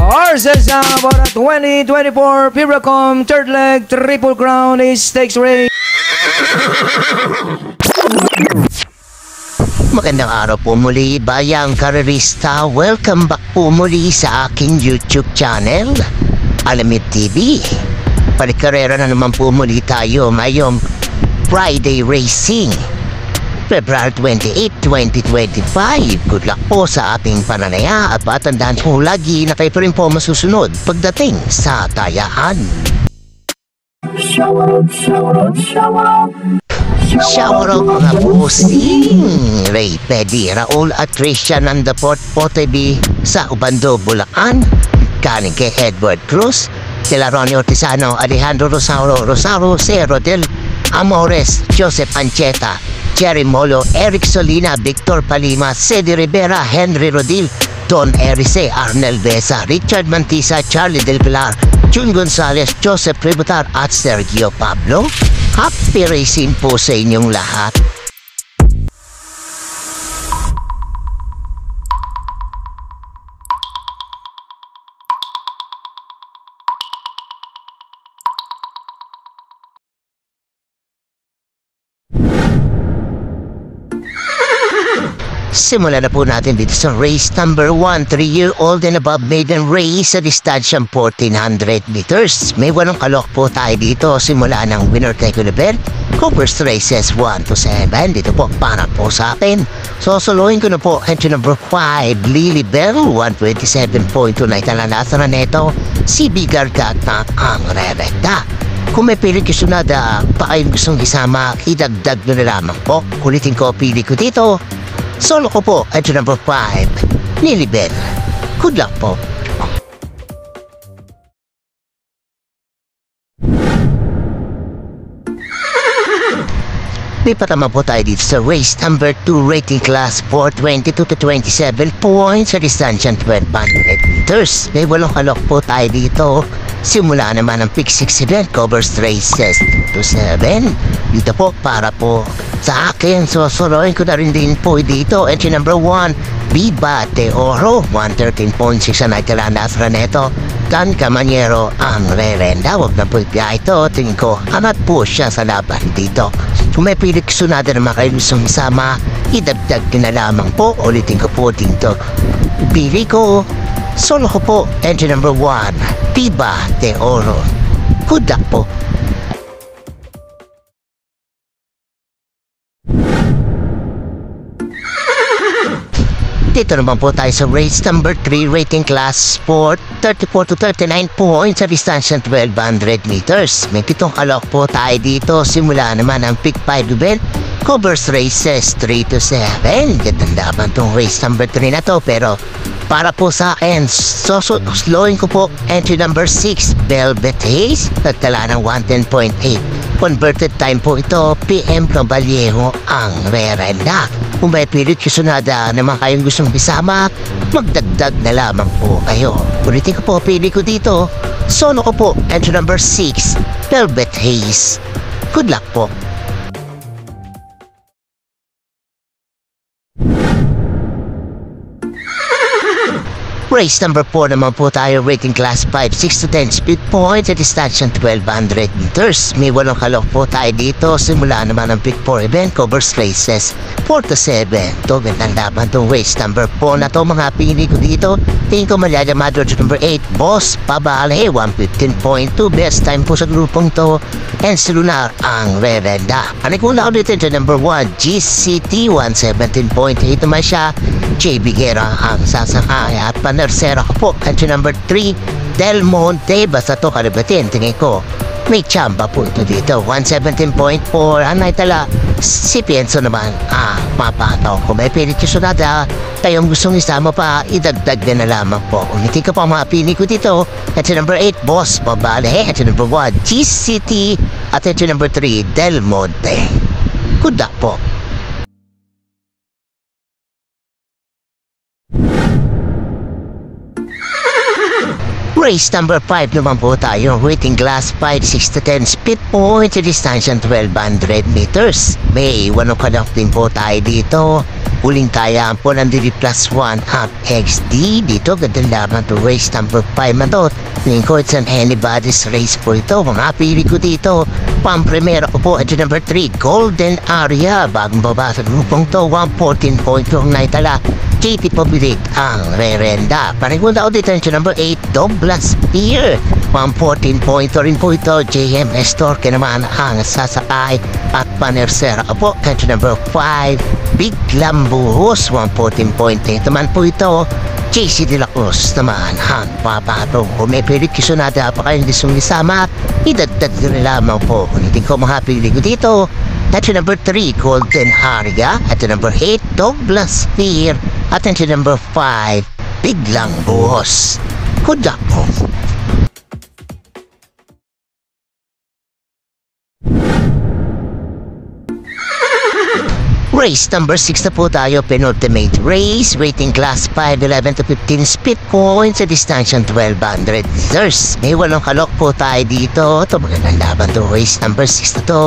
Horses for the 2024 Piracom Third Leg Triple Crown Stakes Race. Magandang araw po muli, bayang karerista. Welcome back po muli sa aking YouTube channel, Alamid TV. Palikarera na naman po muli tayo ngayong Friday Racing, February 28, 2025. Good luck po sa ating pananaya at patandaan po lagi na kayo pa rin po masusunod pagdating sa tayaan. Shoutout mga bossing! Ray Pedi, Raul at Christian Nandaport Potebi sa Ubando, Bulacan. Kanin kay Edward Cruz, sila Ronnie Ortizano, Alejandro Rosario, Cero del Amores, Joseph Ancheta, Jerry Molo, Eric Solina, Victor Palima, Cedi Rivera, Henry Rodil, Don Erice, Arnel Besa, Richard Mantisa, Charlie Del Pilar, Jun Gonzalez, Joseph Tributar at Sergio Pablo. Happy racing po sa inyong lahat. Simulan na po natin dito sa race number 1, 3-year-old and above maiden race sa distansyang 1400 meters. May 8 kalok po tayo dito. Simula ng winner take of the event, Cooper's Races 1 to 7. Dito po para po sa akin. Sosolohin ko na po entry number 5, Lily Bell, 127.2 na italanasa na neto. Si Bigargat na ang re-recta. Kung may pili ko sunada, pa kayong gustong isama, idagdag nyo na lamang po. Kulitin ko, pili ko dito. Solo ko po, entry number 5, Lily Bell. Good luck po. Lipat naman po tayo dito sa race number 2, rating class 4, 22 to 27 points sa distansyang 1200 meters. May 8 kalok po tayo dito. Simula naman ang pick 6 event, Covers Races 2 to 7. Dito po para po sa akin. Sosolohin ko na rin din po dito. Entry number 1, Viva de Oro, 113.6 ang naitalandas Reneto. Dan Camaniero ang re-renda. Huwag na po ipiya ito. Tingin ko, hangat po siya sa laban dito. Kung may pilik sunada naman kayo gustong sama, idagdag na lamang po. Ulitin ko po dito. Pili ko, solo ko po, entry number 1, Viva de Oro. Good luck po. Dito naman po tayo sa race number 3, rating class sport, 34 to 39 points sa distansyang 1200 meters. May 7 kalok po tayo dito. Simula naman ang pick 5 event, Covers Races 3 to 7. Ganda naman itong race number 3 na to, pero para po sa akin, slowing ko po entry number 6, Velvet Haze, nagtala ng 110.8. Converted time po ito, PM Vallejo ang re-renda. Kung may pilit kasunada naman kayong gustong bisama, magdagdag na lamang po kayo. Ulitin ko po, pili ko dito. Solo ko po, entry number 6, Velvet Haze. Good luck po. Race number 4 naman po tayo, rating class 5, 6 to 10 speed points at distansyang 1200 meters. May 8 kalok po tayo dito. Simula naman ang pick 4 event, Covers Races 4 to 7. Ito, gandang laban itong race number 4 na to. Mga pili ko dito, tingin ko Malyada Madrid number 8, Boss Pabale, 115.2. Best time po sa grupong to. And si Lunar ang re-renda. Anikula ko dito ito number 1, GCT, 117.8 naman siya. JB Guerra ang sasakay at panersera ko po. Entry number 3, Del Monte. Basta to kalibatin, tingin ko may tsamba po ito dito, 117.4. Ang naitala, si Pienso naman mapataw. Kung may pilit yung sunada, kayong gustong isama pa, idagdag na lamang po. Ulitin ko po ang mga pili ko dito. Entry number 8, Boss Babale. Entry number 1, GCT. At entry number 3, Del Monte. Good luck po. Race number 5 naman po tayo. Waiting class 5, 6 to 10 speed point sa distansya 1200 meters. May 1 o'clock din po tayo dito. Huling tayaan po ng DD plus 1 half XD. Dito ganda lamang to race number 5 na to. Lingkod sa anybody's race po ito. Mga pili ko dito. Pang-primero ko po at number 3 Golden Area. Bagong baba sa grupong to 114.2 ang naitala. Katie Pabilit ang rerenda. Panigunda ko dito yung number 8 Douglas Pier. 114.2 rin po ito. JMS Torque naman ang sasakay at panersera po. Country number 5 Big Lambuhos. 114.8 naman po ito. JC De La Cruz naman ang papatong. Kung may pilikisonada pa kayong disong isama, idagdag nila lamang po. Hindi ko makapili ko dito. At number 3 Golden Area. At number 8 Douglas Pier. At number 5 Biglang Buhos. Good luck po. Race number 6 na po tayo, penultimate race, rating class 5, 11 to 15 speed points sa distansya 1200 meters. May 8 kalok po tayo dito. Ito magandang laban to, race number 6 na to.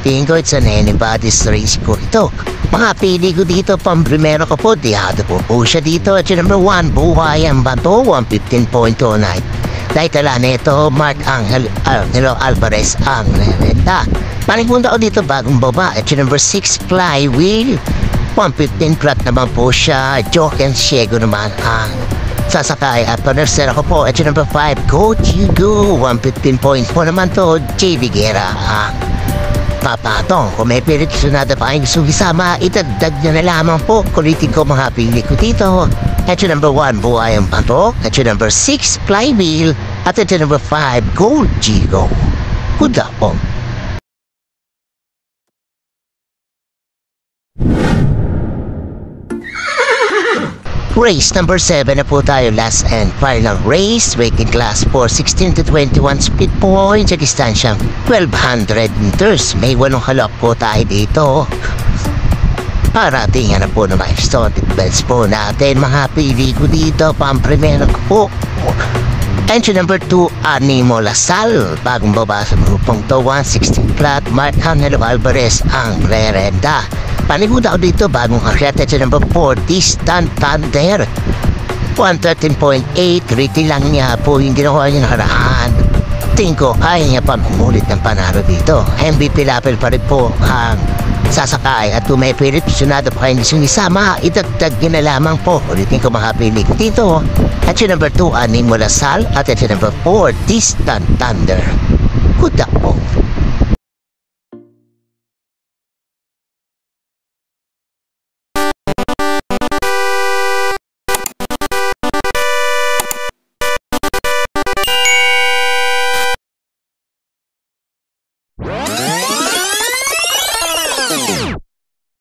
Tingin ko it's an anybody's race po ito. Mga pili ko dito, pang-primero ko po, dihado po siya dito. At yung number 1, Buhay ang Bato, 115.29. Dahil tala nito, Mark Angel Alvarez ang renta. Panigmunda ko dito bagong baba. At yung number 6, Flywheel. 115 flat naman po siya. Joke and Siego naman ang sasakay. At panersera ko po. At yung number 5, Go Chigo. 115.4 naman to. J. Viguera ang papatong. Kung may pilikisonada pa kayong gusto isama, itagdag nyo na lamang po. Kulitin ko mga pili ko dito. At yung number 1, Buhay ang Bato. At yung number 6, Flywheel. At yung number 5, Gold Chigo. Good luck po. Race number 7 na po tayo, last and final race, rating class 4, 16 to 21 speed points sa distansyang 1200 meters. May 8 halok po tayo dito. Para tingnan na po na milestone bells po natin. Mga pili ko dito, pang-primero ko po. Entry number 2, Animo Lasal. Bagong baba sa grupong to, 116 flat, Mark Angel Alvarez ang rerenda. Paniguda ko dito, bagong akyat at number 4, Distant Thunder. 113.8, rating lang niya po yung ginawa niya nakaraan. Tingin ko, kaya niya pa mumulit ng panalo dito. MVP level pa rin po ang sasakay at kung may pilikisonada pa kayo nisong isama, idagdag niya na lamang po. Ulitin ko makapili ko dito. At yung number 2, Animo Lasal. At yung number 4, Distant Thunder. Good luck po.